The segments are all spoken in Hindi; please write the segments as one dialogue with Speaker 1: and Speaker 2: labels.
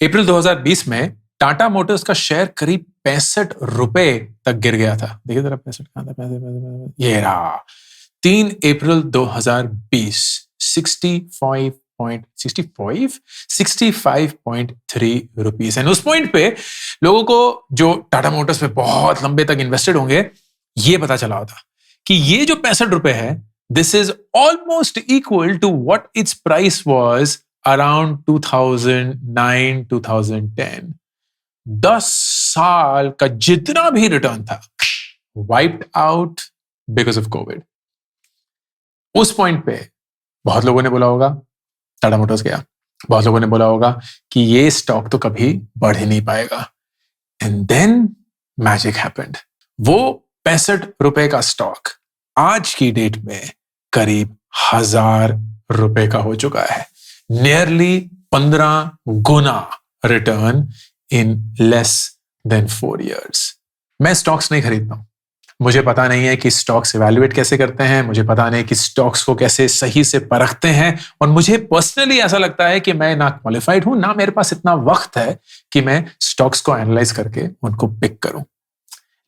Speaker 1: अप्रैल 2020 में टाटा मोटर्स का शेयर करीब 65 रुपए तक गिर गया था। देखिए जरा 65 कहां था, पैसे ये रहा 3 अप्रैल 2020 65.3 रुपीस। एंड उस पॉइंट पे लोगों को जो टाटा मोटर्स पे बहुत लंबे तक इन्वेस्टेड होंगे ये पता चला होता कि ये जो 65 रुपए है this is almost equal to what its price was around 2009-2010। 10 साल का जितना भी रिटर्न था wiped out because of Covid. उस पॉइंट पे बहुत लोगों ने बोला होगा टाटा मोटर्स गया, बहुत लोगों ने बोला होगा कि ये स्टॉक तो कभी बढ़ ही नहीं पाएगा। And then magic happened. वो 65 रुपए का स्टॉक आज की डेट में करीब 1000 रुपए का हो चुका है। Nearly 15 Guna return in less than 4 years। मैं स्टॉक्स नहीं खरीदता हूं, मुझे पता नहीं है कि स्टॉक्स इवैल्यूएट कैसे करते हैं, मुझे पता नहीं कि स्टॉक्स को कैसे सही से परखते हैं, और मुझे पर्सनली ऐसा लगता है कि मैं ना क्वालिफाइड हूं ना मेरे पास इतना वक्त है कि मैं स्टॉक्स को एनालाइज करके उनको पिक करूं।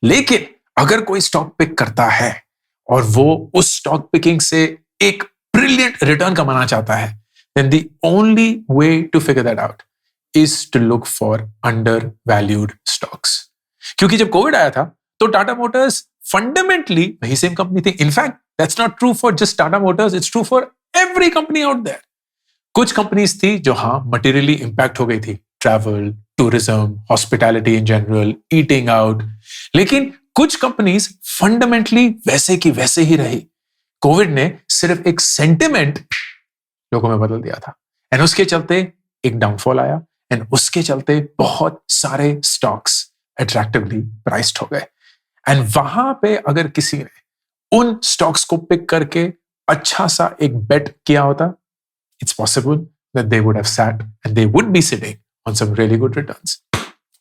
Speaker 1: लेकिन अगर कोई स्टॉक पिक करता है और वो उस स्टॉक पिकिंग से एक ब्रिलियंट रिटर्न कमाना चाहता है, then the only way to figure that out is to look for undervalued stocks। क्योंकि जब कोविड आया था तो टाटा मोटर्स फंडामेंटली वही सेम कंपनी थी। In fact that's not true for just Tata Motors, it's true for every company out there. कुछ कंपनीज थी जो हाँ मटेरियली इंपैक्ट हो गई थी, travel, tourism, hospitality in general, eating out, लेकिन कुछ कंपनीज फंडामेंटली वैसे की वैसे ही रही। कोविड ने सिर्फ एक सेंटिमेंट लोगों में बदल दिया था, एंड उसके चलते एक डाउनफॉल आया, एंड उसके चलते बहुत सारे स्टॉक्स अट्रैक्टिवली प्राइस्ड हो गए। एंड वहां पे अगर किसी ने उन स्टॉक्स को पिक करके अच्छा सा एक बेट किया होता, it's possible that they would have sat and they would be sitting on some really good returns.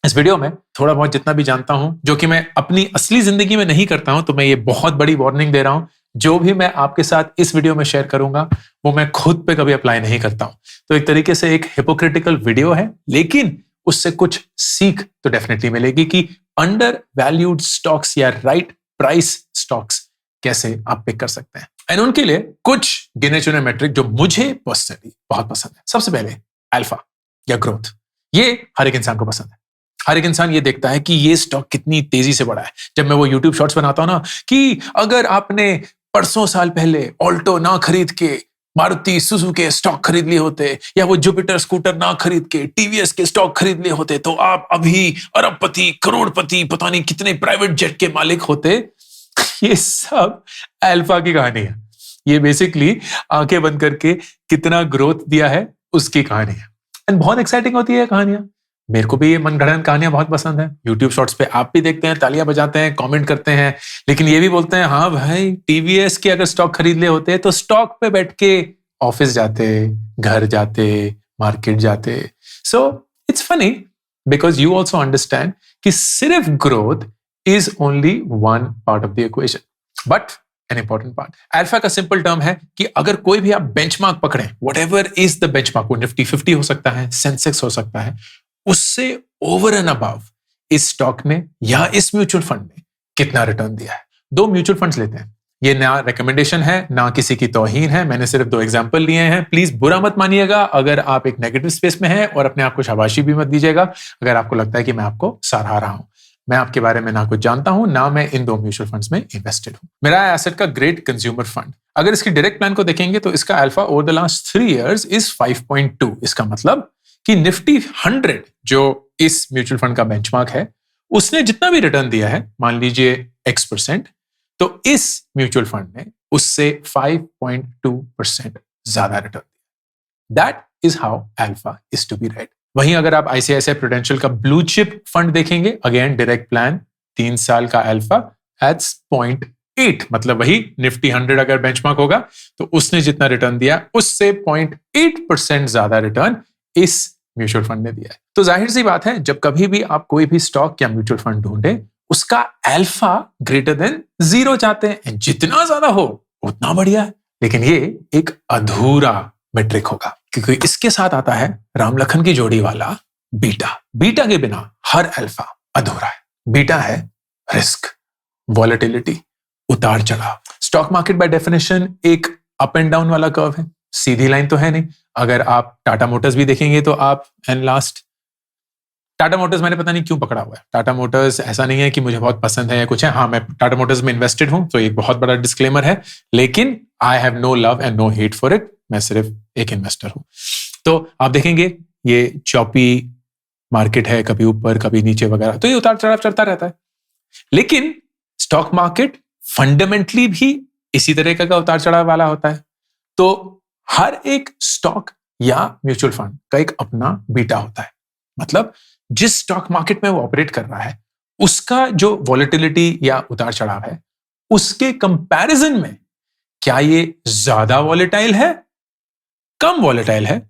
Speaker 1: इस वीडियो में थोड़ा बहुत जितना भी जानता हूं, जो कि मैं अपनी असली जिंदगी में नहीं करता हूं, तो मैं ये बहुत बड़ी वार्निंग दे रहा हूं, जो भी मैं आपके साथ इस वीडियो में शेयर करूंगा वो मैं खुद पे कभी अप्लाई नहीं करता हूं। तो एक तरीके से एक हिपोक्रिटिकल वीडियो है, लेकिन उससे कुछ सीख तो डेफिनेटली मिलेगी कि अंडर वैल्यूड स्टॉक्स या राइट प्राइस स्टॉक्स कैसे आप पिक कर सकते हैं। एंड उनके लिए कुछ गिने चुने मेट्रिक जो मुझे पर्सनली बहुत पसंद है। सबसे पहले अल्फा या ग्रोथ, ये हर एक इंसान को पसंद है। हर एक इंसान ये देखता है कि ये स्टॉक कितनी तेजी से बढ़ा है। जब मैं वो यूट्यूब शॉर्ट्स बनाता हूं ना कि अगर आपने परसों साल पहले ऑल्टो ना खरीद के मारुति सुजुकी के स्टॉक खरीद लिए होते, या वो जुपिटर स्कूटर ना खरीद के टीवीएस के स्टॉक खरीद लिए होते, तो आप अभी अरबपति, करोड़पति, पता नहीं कितने प्राइवेट जेट के मालिक होते। ये सब अल्फा की कहानी है। ये बेसिकली आंखें बंद करके कितना ग्रोथ दिया है उसकी कहानी है। एंड बहुत एक्साइटिंग होती है कहानियां। मेरे को भी ये मनगढ़ंत कहानियां बहुत पसंद है। यूट्यूब शॉर्ट्स पे आप भी देखते हैं, तालियां बजाते हैं, कमेंट करते हैं, लेकिन ये भी बोलते हैं हाँ भाई टीवीएस के अगर स्टॉक खरीद ले होते तो स्टॉक पे बैठ के ऑफिस जाते, घर जाते, मार्केट जाते। So it's funny because you also understand कि सिर्फ growth is only one part of the equation, but an important part. Alpha का सिंपल टर्म है कि अगर कोई भी आप बेंचमार्क पकड़ें, व्हाटएवर इज द बेंचमार्क, वो निफ्टी 50 हो सकता है, सेंसेक्स हो सकता है, उससे ओवर एंड अबव इस स्टॉक ने या इस म्यूचुअल फंड ने कितना रिटर्न दिया है। 2 म्यूचुअल फंड्स लेते हैं, ये ना रिकमेंडेशन है ना किसी की तौहीन है, मैंने सिर्फ 2 एग्जांपल लिए हैं। प्लीज बुरा मत मानिएगा अगर आप एक नेगेटिव स्पेस में हैं, और अपने आप को शाबाशी भी मत दीजिएगा अगर आपको लगता है कि मैं आपको सराह रहा हूं। मैं आपके बारे में ना कुछ जानता हूं, ना मैं इन 2 म्यूचुअल फंड्स में इन्वेस्टेड हूं। मेरा एसेट का ग्रेट कंज्यूमर फंड, अगर इसकी डायरेक्ट प्लान को देखेंगे तो इसका alpha over the last 3 years is 5.2। इसका मतलब कि निफ्टी 100 जो इस म्यूचुअल फंड का बेंचमार्क है, उसने जितना भी रिटर्न दिया है, मान लीजिए X%, तो इस म्यूचुअल फंड ने उससे 5.2% ज्यादा रिटर्न दिया। That is how alpha is to be read. वहीं अगर आप आईसीआईसीआई प्रूडेंशियल का ब्लू चिप फंड देखेंगे, अगेन डायरेक्ट प्लान, 3 साल का अल्फा एट्स 0.8, मतलब वही निफ्टी 100 अगर बेंचमार्क होगा तो उसने जितना रिटर्न दिया उससे 0.8% ज्यादा रिटर्न इस म्यूचुअल फंड ने दिया है। तो जाहिर सी बात है, जब कभी भी आप कोई भी स्टॉक या म्यूचुअल फंड ढूंढे, उसका अल्फा ग्रेटर देन 0 चाहते हैं, जितना ज्यादा हो उतना बढ़िया है। लेकिन ये एक अधूरा मेट्रिक होगा, क्योंकि इसके साथ आता है राम लखन की जोड़ी वाला बीटा। बीटा के बिना हर अल्फा अधूरा है। बीटा है रिस्क, वॉलेटिलिटी, उतार चढ़ाव। स्टॉक मार्केट बाय डेफिनेशन एक अप एंड डाउन वाला कर्व है, सीधी लाइन तो है नहीं। अगर आप टाटा मोटर्स भी देखेंगे तो आप एंड लास्ट, टाटा मोटर्स मैंने पता नहीं क्यों पकड़ा हुआ है। टाटा मोटर्स ऐसा नहीं है कि मुझे बहुत पसंद है या कुछ है, हाँ मैं टाटा मोटर्स में इन्वेस्टेड हूं, तो एक बहुत बड़ा डिस्क्लेमर है, लेकिन I have no love and no hate for it, मैं सिर्फ एक इन्वेस्टर हूं। तो आप देखेंगे ये चौपी मार्केट है, कभी ऊपर कभी नीचे वगैरह, तो ये उतार चढ़ाव चलता रहता है। लेकिन स्टॉक मार्केट फंडामेंटली भी इसी तरह का उतार चढ़ाव वाला होता है। तो हर एक स्टॉक या म्यूचुअल फंड का एक अपना बीटा होता है। मतलब जिस स्टॉक मार्केट में वो ऑपरेट कर रहा है उसका जो वॉलेटिलिटी या उतार चढ़ाव है, उसके कंपैरिजन में क्या ये ज्यादा वॉलेटाइल है, कम वॉलेटाइल है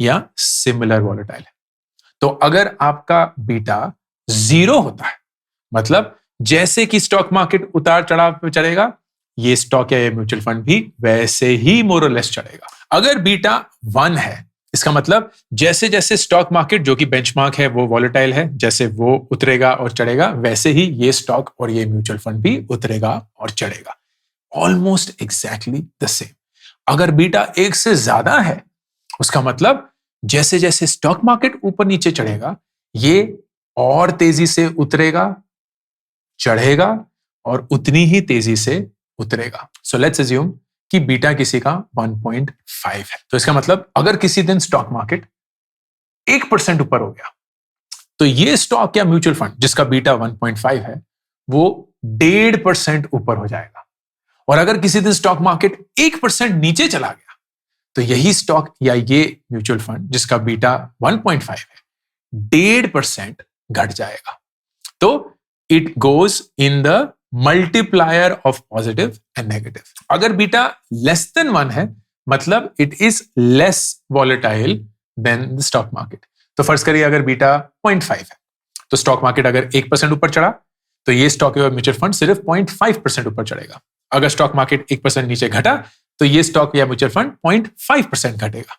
Speaker 1: या सिमिलर वॉलेटाइल है। तो अगर आपका बीटा 0 होता है, मतलब जैसे कि स्टॉक मार्केट उतार चढ़ाव पे चलेगा, ये स्टॉक या ये म्यूचुअल फंड भी वैसे ही मोर और लेस चढ़ेगा। अगर बीटा 1 है, इसका मतलब जैसे जैसे स्टॉक मार्केट जो कि बेंचमार्क है वो वॉलेटाइल है, जैसे वो उतरेगा और चढ़ेगा वैसे ही ये स्टॉक और ये म्यूचुअल फंड भी उतरेगा और चढ़ेगा, ऑलमोस्ट एग्जैक्टली द सेम। अगर बीटा 1 से ज्यादा है, उसका मतलब जैसे जैसे स्टॉक मार्केट ऊपर नीचे चढ़ेगा, ये और तेजी से उतरेगा, चढ़ेगा और उतनी ही तेजी से उतरेगा। सो लेट्स अज्यूम कि बीटा किसी का 1.5 है। तो इसका मतलब अगर किसी दिन स्टॉक मार्केट 1% ऊपर हो गया, तो ये स्टॉक या म्यूचुअल फंड जिसका बीटा 1.5 है वो 1.5% ऊपर हो जाएगा। और अगर किसी दिन स्टॉक मार्केट 1% नीचे चला गया, तो यही स्टॉक या ये म्यूचुअल फंड जिसका बीटा 1.5 है 1.5% घट जाएगा। तो it goes in the multiplier of positive and negative. अगर बीटा लेस देन 1 है, मतलब it is less volatile than the stock market. तो फर्ज करिए अगर बीटा 0.5 है, तो स्टॉक मार्केट अगर 1% ऊपर चढ़ा, तो ये स्टॉक या म्यूचुअल फंड सिर्फ 0.5% ऊपर चढ़ेगा। अगर स्टॉक मार्केट 1% नीचे घटा, तो ये स्टॉक या म्यूचुअल फंड 0.5% घटेगा।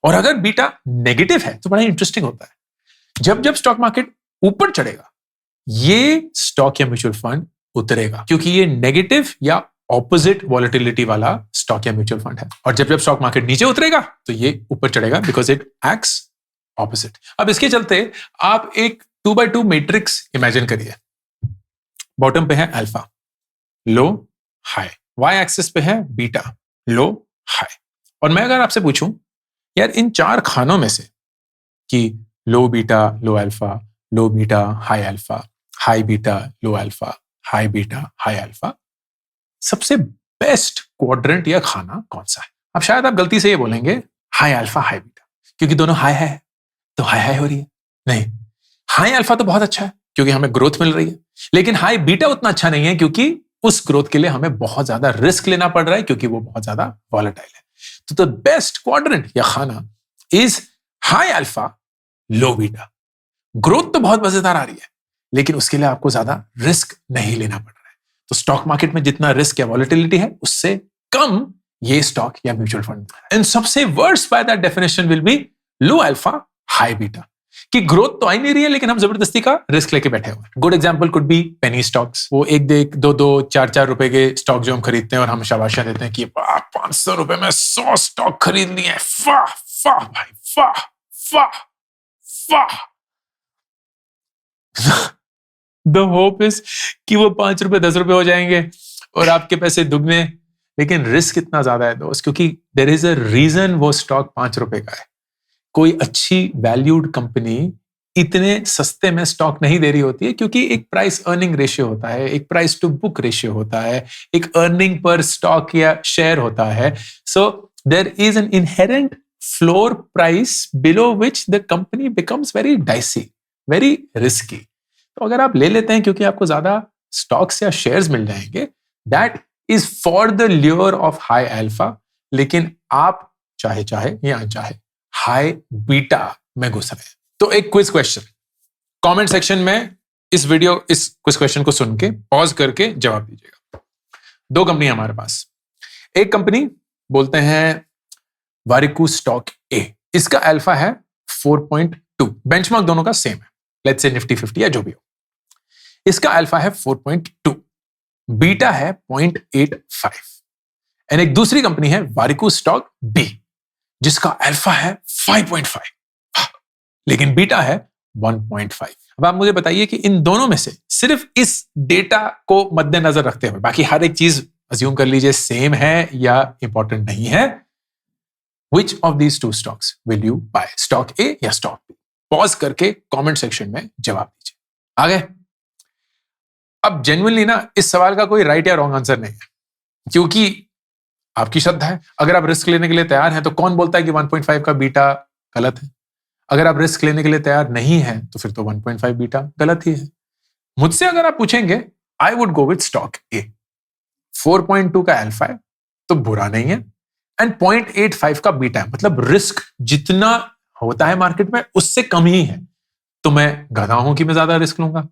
Speaker 1: और अगर बीटा नेगेटिव है तो बड़ा इंटरेस्टिंग होता है, जब जब स्टॉक मार्केट ऊपर चढ़ेगा, ये स्टॉक या म्यूचुअल फंड उतरेगा, क्योंकि ये नेगेटिव या ऑपोजिट वॉलेटिलिटी वाला स्टॉक या म्यूचुअल फंड है। और जब जब स्टॉक मार्केट नीचे उतरेगा, तो ये ऊपर चढ़ेगा, बिकॉज इट एक्ट्स ऑपोजिट। अब इसके चलते आप एक 2x2 मैट्रिक्स इमेजिन करिए। बॉटम पे है अल्फा, लो, हाई, वाई एक्सिस पे है बीटा, लो, हाई। और मैं अगर आपसे पूछूं यार इन 4 खानों में से कि low beta, low alpha, low beta, high alpha, high beta, low alpha, high beta, high alpha, सबसे बेस्ट क्वाड्रेंट या खाना कौन सा है? अब शायद आप गलती से ये बोलेंगे हाई अल्फा, हाई बीटा, क्योंकि दोनों हाई है तो हाई हाई हो रही है। नहीं, हाई अल्फा तो बहुत अच्छा है क्योंकि हमें ग्रोथ मिल रही है, लेकिन हाई बीटा उतना अच्छा नहीं है क्योंकि उस ग्रोथ के लिए हमें बहुत ज्यादा रिस्क लेना पड़ रहा है, क्योंकि वो बहुत ज्यादा वॉलेटाइल है। तो द बेस्ट क्वाड्रेंट या खाना is high alpha, low beta. Growth तो बहुत मजेदार आ रही है, लेकिन उसके लिए आपको ज्यादा रिस्क नहीं लेना पड़ रहा है। तो स्टॉक मार्केट में जितना रिस्क या वॉलेटिलिटी है, उससे कम ये स्टॉक या म्यूचुअल फंड। एंड सबसे worst by that definition will be low alpha, high beta, कि ग्रोथ तो आई नहीं रही है लेकिन हम जबरदस्ती का रिस्क लेके बैठे हुए हैं। Good example could be penny stocks. वो 1 2 4 रुपए के स्टॉक जो हम खरीदते हैं और हम शाबाशियां देते हैं कि 500 रुपए में 100 स्टॉक खरीद लिए, वाह वाह भाई, वाह वाह वाह। द होप इज कि वो 5 रुपए 10 रुपए हो जाएंगे और आपके पैसे दुगने, लेकिन रिस्क इतना ज्यादा है दोस्त, क्योंकि देयर इज अ रीजन वो स्टॉक 5 रुपए का है। कोई अच्छी वैल्यूड कंपनी इतने सस्ते में स्टॉक नहीं दे रही होती है, क्योंकि एक प्राइस अर्निंग रेशियो होता है, एक प्राइस टू बुक रेशियो होता है, एक अर्निंग पर स्टॉक या शेयर होता है। So there is an inherent floor price below which the company becomes very dicey, very risky. तो अगर आप ले लेते हैं क्योंकि आपको ज्यादा स्टॉक्स या शेयर्स मिल जाएंगे, that is for the lure of high alpha, लेकिन आप चाहे चाहे या अनचाहे हाई बीटा में घुस रहे हैं। तो एक क्विज क्वेश्चन कमेंट सेक्शन में इस क्विज क्वेश्चन को सुन के पॉज करके जवाब दीजिएगा। 2 कंपनी हमारे पास। एक कंपनी बोलते हैं वारिकू स्टॉक ए, इसका अल्फा है 4.2, 4.2, बेंचमार्क दोनों का सेम है, लेट्स से निफ्टी 50 या जो भी हो। इसका अल्फा है 4.2, बीटा है 0.85, एंड एक दूसरी कंपनी है वारिको स्टॉक बी जिसका अल्फा है 5.5 लेकिन बीटा है 1.5। अब आप मुझे बताइए कि इन दोनों में से सिर्फ इस डेटा को मद्देनजर रखते हुए, बाकी हर एक चीज अज्यूम कर लीजिए सेम है या इंपॉर्टेंट नहीं है, which of these two stocks will you buy, stock ए या स्टॉक बी? पॉज करके कमेंट सेक्शन में जवाब दीजिए। आगे, अब जेन्युइनली ना इस सवाल का कोई राइट या रॉन्ग आंसर नहीं है, क्योंकि आपकी श्रद्धा है। अगर आप रिस्क लेने के लिए तैयार हैं तो कौन बोलता है कि 1.5 का बीटा गलत है? अगर आप रिस्क लेने के लिए तैयार नहीं हैं तो फिर तो 1.5 बीटा गलत ही है। मुझसे अगर आप पूछेंगे, I would go with stock ए। 4.2 का अल्फा है तो बुरा नहीं है, एंड 0.85 का बीटा है, मतलब रिस्क जितना होता है मार्केट में उससे कम ही है। तो मैं गधा हूं कि मैं ज्यादा रिस्क लूंगा।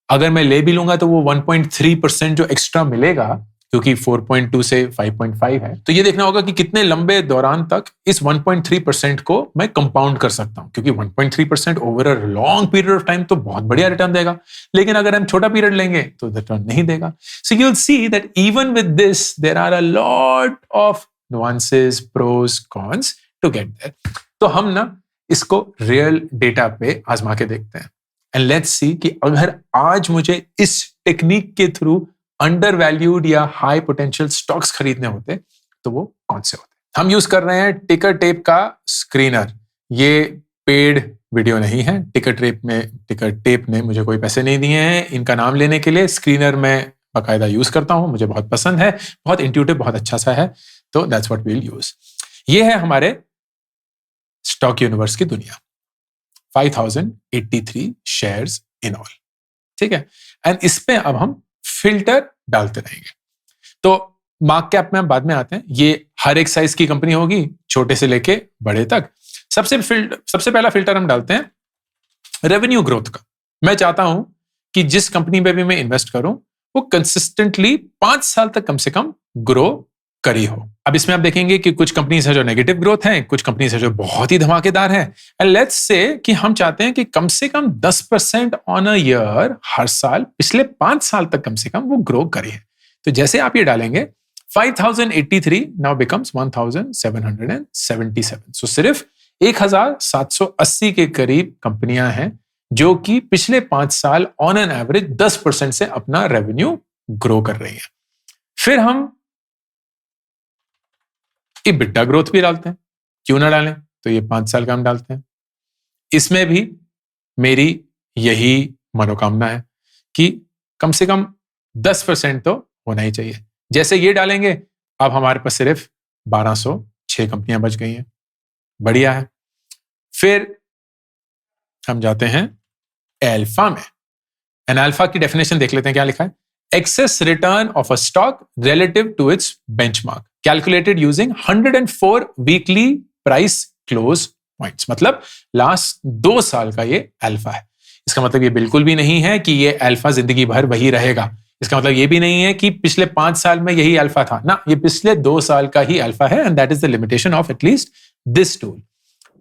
Speaker 1: अगर मैं ले भी लूंगा तो वो 1.3% जो एक्स्ट्रा मिलेगा, क्योंकि 4.2 से 5.5 है, तो ये देखना होगा कि कितने लंबे दौरान तक इस 1.3% को मैं कंपाउंड कर सकता हूं, क्योंकि 1.3% over a long period of time तो बहुत बढ़िया रिटर्न देगा, लेकिन अगर हम छोटा पीरियड लेंगे तो रिटर्न नहीं देगा। So you will see that even with this there are a lot of nuances, pros, cons to get there. तो हम ना इसको रियल डेटा पे आजमा के देखते हैं, एंड लेट्स सी कि अगर आज मुझे इस टेक्निक के थ्रू अंडर वैल्यूड या हाई पोटेंशियल स्टॉक्स खरीदने होते तो वो कौन से होते। हम यूज कर रहे हैं टिकर टेप का स्क्रीनर। ये पेड वीडियो नहीं है। टिकर टेप ने मुझे कोई पैसे नहीं दिए हैं इनका नाम लेने के लिए। स्क्रीनर मैं बाकायदा यूज करता हूं, मुझे बहुत पसंद है, बहुत इंट्यूटिव, बहुत अच्छा सा है, तो that's what we will use. ये है हमारे स्टॉक यूनिवर्स की दुनिया, 5083 शेयर्स इन ऑल, ठीक है। एंड इस पे अब हम फिल्टर डालते रहेंगे। तो मार्क कैप में हम बाद में आते हैं। ये हर एक साइज की कंपनी होगी, छोटे से लेके बड़े तक। सबसे पहला फिल्टर हम डालते हैं रेवेन्यू ग्रोथ का। मैं चाहता हूं कि जिस कंपनी में भी मैं इन्वेस्ट करूं वो कंसिस्टेंटली 5 साल तक कम से कम ग्रो करी हो। अब इसमें आप देखेंगे कि कुछ कंपनीज है जो नेगेटिव ग्रोथ है, कुछ कंपनीज है जो बहुत ही धमाकेदार है। एंड लेट्स से कि हम चाहते हैं कि कम से कम 10% ऑन अ ईयर हर साल पिछले 5 साल तक कम से कम वो ग्रो करे है। तो जैसे आप ये डालेंगे 5083 नाउ बिकम्स 1777। सो सिर्फ 1780 के करीब कंपनियां हैं जो कि पिछले 5 साल ऑन एन एवरेज 10% से अपना रेवेन्यू ग्रो कर रही है। फिर हम EBITDA ग्रोथ भी डालते हैं, क्यों ना डालें, तो ये 5 साल का हम डालते हैं। इसमें भी मेरी यही मनोकामना है कि कम से कम 10% तो होना ही चाहिए। जैसे ये डालेंगे अब हमारे पास सिर्फ 1206 कंपनियां बच गई हैं, बढ़िया है। फिर हम जाते हैं अल्फा में, एंड अल्फा की डेफिनेशन देख लेते हैं क्या लिखा है। Excess return of a stock relative to its benchmark calculated using 104 weekly price close points. मतलब लास्ट 2 साल का ये अल्फा है। इसका मतलब ये बिल्कुल भी नहीं है कि ये अल्फा जिंदगी भर वही रहेगा। इसका मतलब ये भी नहीं है कि पिछले 5 साल में यही अल्फा था ना, ये पिछले 2 साल का ही अल्फा है, and that is the limitation of at least this tool.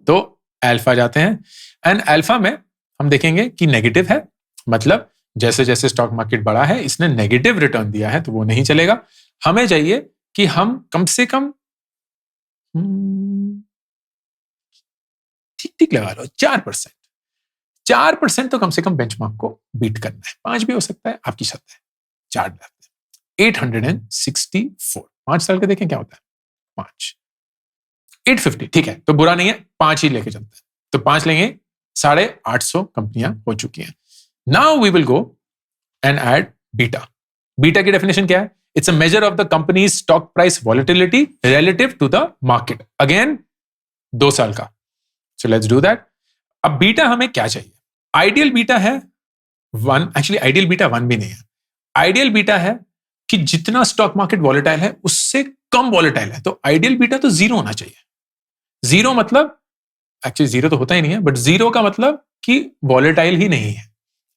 Speaker 1: तो अल्फा जाते हैं, एंड अल्फा में हम देखेंगे कि नेगेटिव है, मतलब जैसे जैसे स्टॉक मार्केट बढ़ा है इसने नेगेटिव रिटर्न दिया है, तो वो नहीं चलेगा। हमें चाहिए कि हम कम से कम ठीक लगा लो 4%। 4% तो कम से कम बेंचमार्क को बीट करना है। 5 भी हो सकता है, आपकी श्रद्धा है। 4 डालते हैं 864। 5 साल के देखें क्या होता है, 5 850, ठीक है, तो बुरा नहीं है, 5 ही लेके चलते हैं। तो 5 लेंगे, 850 कंपनियां हो चुकी हैं। Now we will go and add beta. Beta की डेफिनेशन क्या है? It's a measure of the company's stock price volatility relative to the market. Again, 2 साल का। So let's do that. अब बीटा हमें क्या चाहिए? आइडियल बीटा है 1, एक्चुअली आइडियल बीटा 1 भी नहीं है। आइडियल बीटा है कि जितना स्टॉक मार्केट वॉलेटाइल है उससे कम वॉलेटाइल है, तो आइडियल बीटा तो 0 होना चाहिए। 0 मतलब, एक्चुअली 0 तो होता ही नहीं है, बट 0 का मतलब कि वॉलेटाइल ही नहीं है,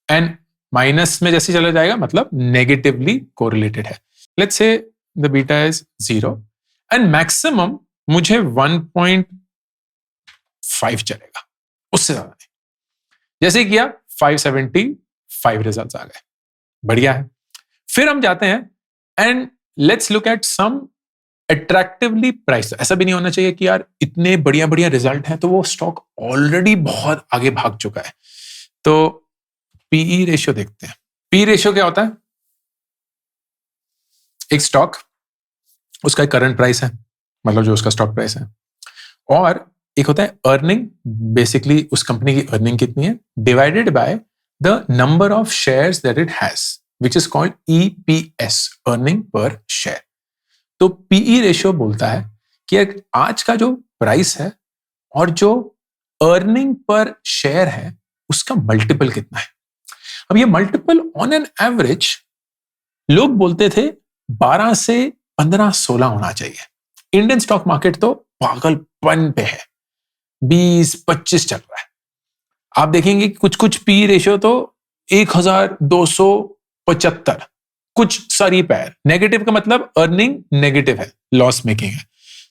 Speaker 1: एंड माइनस में जैसे चला जाएगा मतलब नेगेटिवली कोरिलेटेड है। Let's say the beta is 0 and maximum मुझे 1.5 चलेगा, उससे ज्यादा नहीं। जैसे ही किया 575 रिजल्ट्स आ गए, बढ़िया है। फिर हम जाते हैं and let's look at some attractively price. ऐसा भी नहीं होना चाहिए कि यार इतने बढ़िया बढ़िया रिजल्ट हैं तो वो स्टॉक ऑलरेडी बहुत आगे भाग चुका है। तो पीई रेशियो देखते हैं। पी रेशियो क्या होता है? एक स्टॉक, उसका करंट प्राइस है, मतलब जो उसका स्टॉक प्राइस है, और एक होता है अर्निंग, बेसिकली उस कंपनी की अर्निंग कितनी है divided by the number of shares that it has, which is called EPS, earning per share. तो पीई रेशियो बोलता है कि आज का जो प्राइस है और जो अर्निंग पर शेयर है उसका मल्टीपल कितना है। अब ये मल्टीपल ऑन एन एवरेज लोग बोलते थे 12 से 15, 16 होना चाहिए। इंडियन स्टॉक मार्केट तो पागलपन पे है, 20, 25 चल रहा है। आप देखेंगे कुछ कुछ पी रेशियो तो 1275, कुछ सारी पैर। नेगेटिव का मतलब अर्निंग नेगेटिव है, लॉस मेकिंग है।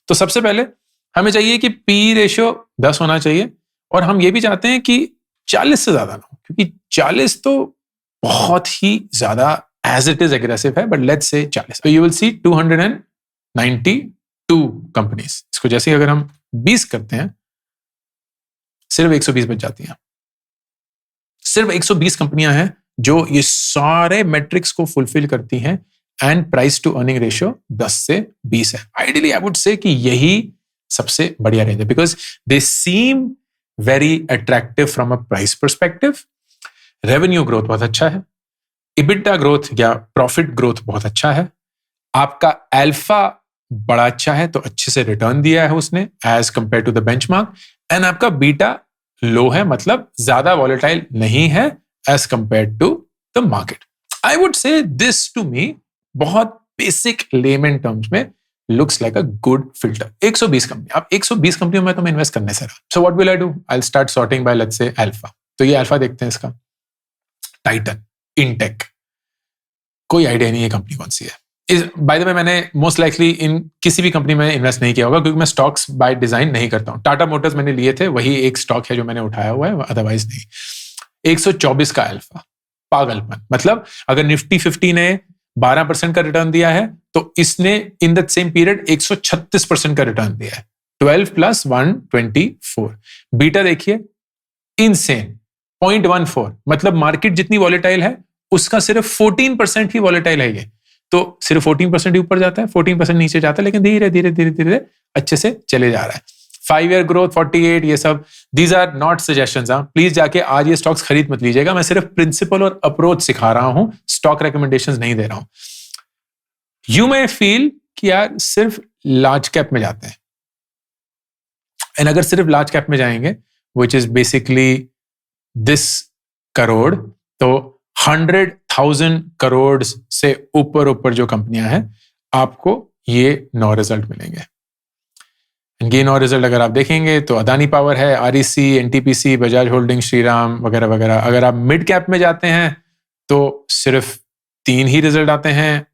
Speaker 1: तो सबसे पहले हमें चाहिए कि पी रेशियो 10 होना चाहिए, और हम ये भी चाहते हैं कि 40 से ज्यादा ना हो, क्योंकि 40 तो बहुत ही ज्यादा एज इट इज एग्रेसिव है, बट लेट्स से 40। तो यू विल सी 292 कंपनीज। इसको जैसे अगर हम 20 करते हैं, सिर्फ 120 बच जाती हैं। सिर्फ 120 कंपनियां हैं जो ये सारे मैट्रिक्स को फुलफिल करती हैं, and price to earning ratio 10 से 20 है। आइडियली आई वुड से कि यही सबसे बढ़िया रेंज है, because they seem very attractive from a price perspective. Revenue growth बहुत अच्छा है, इबिटा ग्रोथ या प्रॉफिट ग्रोथ बहुत अच्छा है, आपका अल्फा बड़ा अच्छा है, तो अच्छे से रिटर्न दिया है उसने as compare to the benchmark, and आपका बीटा लो है, मतलब ज्यादा वॉलेटाइल नहीं है as compare to the market. I would say this to me बहुत बेसिक लेमन टर्म्स में looks like a good filter. 120 company, अब 120 कंपनियों में तो मैं इन्वेस्ट करने से रहा। So what will I do? I will start sorting by let's say alpha. तो ये अल्फा देखते हैं, इसका टाइटन, इंटेक, कोई आइडिया नहीं है कंपनी कौन सी है। बाय द वे मैंने मोस्ट लाइकली इन किसी भी कंपनी में इन्वेस्ट नहीं किया होगा, क्योंकि मैं स्टॉक्स बाय डिजाइन नहीं करता हूं। टाटा मोटर्स मैंने लिए थे, वही एक स्टॉक है जो मैंने उठाया हुआ है, अदरवाइज नहीं। 124 का अल्फा, पागलपन। मतलब अगर निफ्टी 50 ने 12% का रिटर्न दिया है, तो इसने इन द सेम पीरियड 136% का रिटर्न दिया है। 12 + 124। बीटा देखिए, इनसेन 0.14, मतलब मार्केट जितनी वॉलेटाइल है उसका सिर्फ 14% ही वॉलेटाइल है ये। तो सिर्फ 14% ही ऊपर जाता है, 14% नीचे जाता है, लेकिन धीरे धीरे धीरे धीरे अच्छे से चले जा रहा है। 5 ईयर ग्रोथ 48, ये सब these are not suggestions. Please जाके आज ये स्टॉक्स खरीद मत लीजिएगा, मैं सिर्फ प्रिंसिपल और अप्रोच सिखा रहा हूं, स्टॉक रिकमेंडेशंस नहीं दे रहा हूं। यू मे फील कि यार सिर्फ लार्ज कैप में जाते हैं, एंड अगर सिर्फ लार्ज कैप में जाएंगे, which is basically this crore, तो 100,000 करोड़ से ऊपर जो कंपनियां हैं, आपको ये 9 रिजल्ट मिलेंगे। ये 9 रिजल्ट अगर आप देखेंगे तो अदानी पावर है, REC, NTPC, Bajaj holding, Shriram वगैरह वगैरह। अगर आप मिड कैप में जाते हैं तो सिर्फ 3 ही रिजल्ट आते हैं,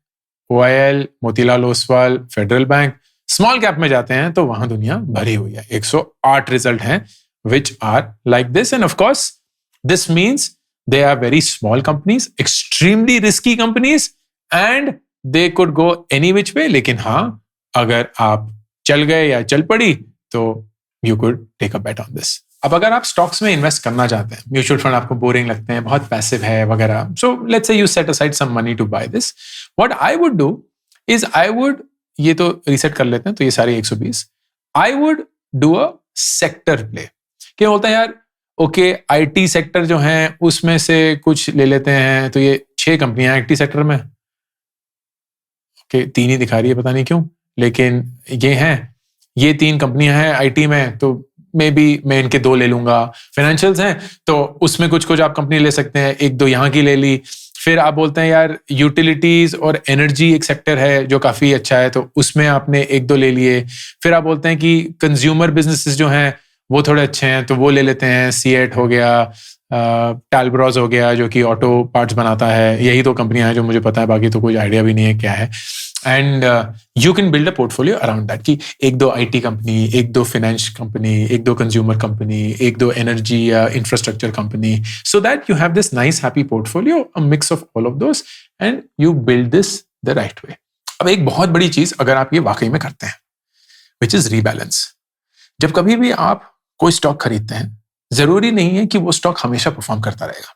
Speaker 1: OIL, Motilal Oswal, federal bank. Small cap में जाते हैं तो वहां दुनिया भरी हुई है, 108 रिजल्ट हैं, which are like this. And of course, this means they are very small companies, extremely risky companies, and they could go any which way. लेकिन हाँ, अगर आप चल गए या चल पड़ी तो you could take a bet on this. अब अगर आप स्टॉक्स में इन्वेस्ट करना चाहते हैं, म्यूचुअल फंड आपको बोरिंग लगते हैं, बहुत पैसिव है वगैरह, so let's say you set aside some money to buy this. What I would do is I would, ये तो रीसेट कर लेते हैं, तो ये सारी 120, I would do a sector play. क्या बोलता है यार, ओके IT सेक्टर जो है उसमें से कुछ ले लेते हैं, तो ये 6 कंपनियां IT सेक्टर में, ओके 3 ही दिखा रही है, पता नहीं क्यों, लेकिन ये हैं, ये 3 कंपनियां हैं IT में, तो मे बी मैं इनके 2 ले लूंगा। फाइनेंशियल्स हैं तो उसमें कुछ कुछ आप कंपनी ले सकते हैं, 1-2 यहाँ की ले ली। फिर आप बोलते हैं यार यूटिलिटीज और एनर्जी एक सेक्टर है जो काफी अच्छा है, तो उसमें आपने 1-2 ले लिए। फिर आप बोलते हैं कि कंज्यूमर बिजनेसेस जो हैं वो थोड़े अच्छे हैं, तो वो ले लेते हैं, सीएट हो गया, टालब्रॉज हो गया जो कि ऑटो पार्ट्स बनाता है। यही 2 कंपनियां हैं जो मुझे पता है, बाकी तो कोई आइडिया भी नहीं है क्या है। And you can build a portfolio around that कि एक दो आईटी कंपनी, एक दो फाइनेंस कंपनी, एक दो कंज्यूमर कंपनी, एक दो एनर्जी या infrastructure company, so that you have this nice happy portfolio, a mix of all of those, and you build this the right way. अब एक बहुत बड़ी चीज अगर आप ये वाकई में करते हैं, विच इज रीबैलेंस. जब कभी भी आप कोई स्टॉक खरीदते हैं, जरूरी नहीं है कि वो स्टॉक हमेशा परफॉर्म करता रहेगा,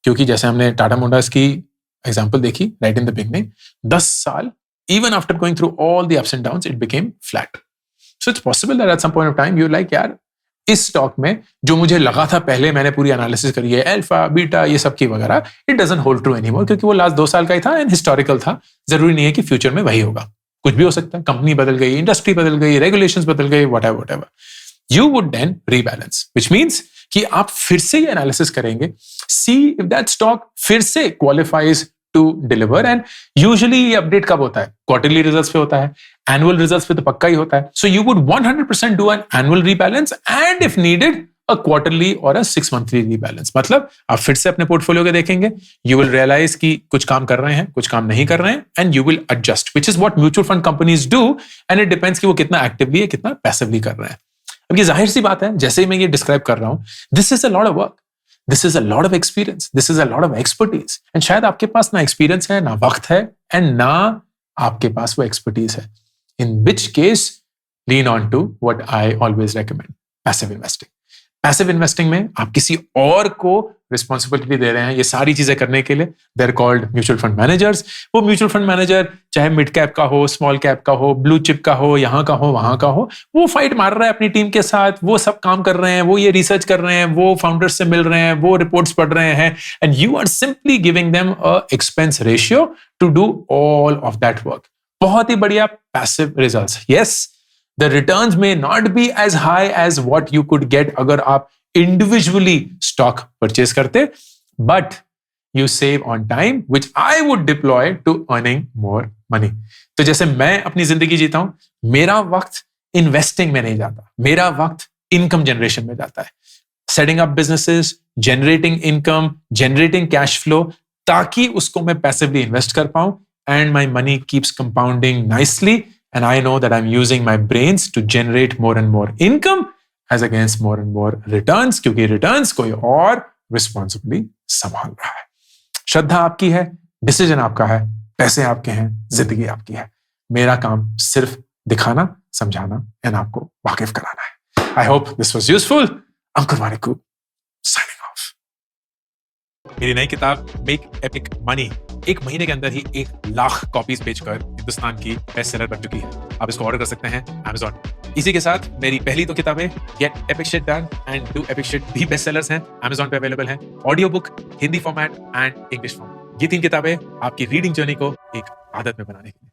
Speaker 1: क्योंकि जैसे हमने टाटा मोटर्स की एग्जांपल देखी राइट इन द बिगनिंग, 10 साल even after going through all the ups and downs it became flat. So it's possible that at some point of time you're like, यार इस स्टॉक में जो मुझे लगा था पहले, मैंने पूरी एनालिसिस करी है, अल्फा बीटा ये सब की वगैरह, it doesn't hold true anymore, क्योंकि वो लास्ट 2 साल का ही था एंड हिस्टोरिकल था. जरूरी नहीं है कि फ्यूचर में वही होगा, कुछ भी हो सकता है, कंपनी बदल गई, इंडस्ट्री बदल गई, रेगुलेशंस बदल गई, whatever. You would then rebalance, which means कि आप फिर से ये एनालिसिस करेंगे, see if that stock फिर से qualifies to deliver, and usually ये अपडेट कब होता है? क्वार्टरली रिजल्ट्स पे होता है, एनुअल रिजल्ट्स पे तो पक्का ही होता है. So you would 100% do an annual rebalance and if needed a quarterly or a 6 monthly rebalance. मतलब आप फिर से अपने पोर्टफोलियो के देखेंगे, you will realize कि कुछ काम कर रहे हैं, कुछ काम नहीं कर रहे हैं, and you will adjust, which is what mutual fund companies do, and it depends कि वो कितना एक्टिवली है, कितना पैसिवली कर रहे हैं. अब ये जाहिर सी बात है, जैसे ही मैं ये डिस्क्राइब कर रहा हूं, this is a lot of work, this is a lot of experience, this is a lot of expertise, and शायद आपके पास ना एक्सपीरियंस है, ना वक्त है, एंड ना आपके पास वो एक्सपर्टीज है. In which case lean on to what I always recommend, passive investing. Passive investing में आप किसी और को रिस्पॉन्सिबिलिटी दे रहे हैं ये सारी चीजें करने के लिए. They are called mutual fund managers. वो म्यूचुअल फंड मैनेजर चाहे मिड कैप का हो, स्मॉल कैप का हो, ब्लू चिप का हो, यहाँ का हो, वहां का हो, वो फाइट मार रहा है अपनी टीम के साथ, वो सब काम कर रहे हैं, वो ये रिसर्च कर रहे हैं, वो फाउंडर्स से मिल रहे हैं, वो रिपोर्ट्स पढ़ रहे हैं, and you are simply giving them a expense ratio to do all of that work. बहुत ही बढ़िया passive results. Yes, the returns may not be as high as what you could get अगर आप individually stock purchase करते, but you save on time, which I would deploy to earning more money. तो जैसे मैं अपनी जिंदगी जीता हूं, मेरा वक्त इन्वेस्टिंग में नहीं जाता, मेरा वक्त इनकम जनरेशन में जाता है. Setting up businesses, generating income, generating cash flow, ताकि उसको मैं पैसिवली इन्वेस्ट कर पाऊं, and my money keeps compounding nicely. And I know that I'm using my brains to generate more and more income as against more and more returns, क्योंकि returns कोई और responsibly संभाल रहा है. श्रद्धा आपकी है, डिसीजन आपका है, पैसे आपके हैं, जिंदगी आपकी है. मेरा काम सिर्फ दिखाना, समझाना एंड आपको वाकिफ कराना है. I hope this was useful. Ankur Warikoo signing off. मेरी नई किताब मेक एपिक मनी 1 महीने के अंदर ही 1 लाख कॉपीज बेचकर हिंदुस्तान की बेस्ट सेलर बन चुकी है. आप इसको ऑर्डर कर सकते हैं Amazon. इसी के साथ मेरी पहली 2 किताबें gate epic shit done and do epic shit भी बेस्ट सेलर्स हैं, Amazon पे अवेलेबल हैं. Audio book, Hindi format and English format. ये 3 किताबें आपकी रीडिंग जर्नी को एक आदत में बनाने के लिए.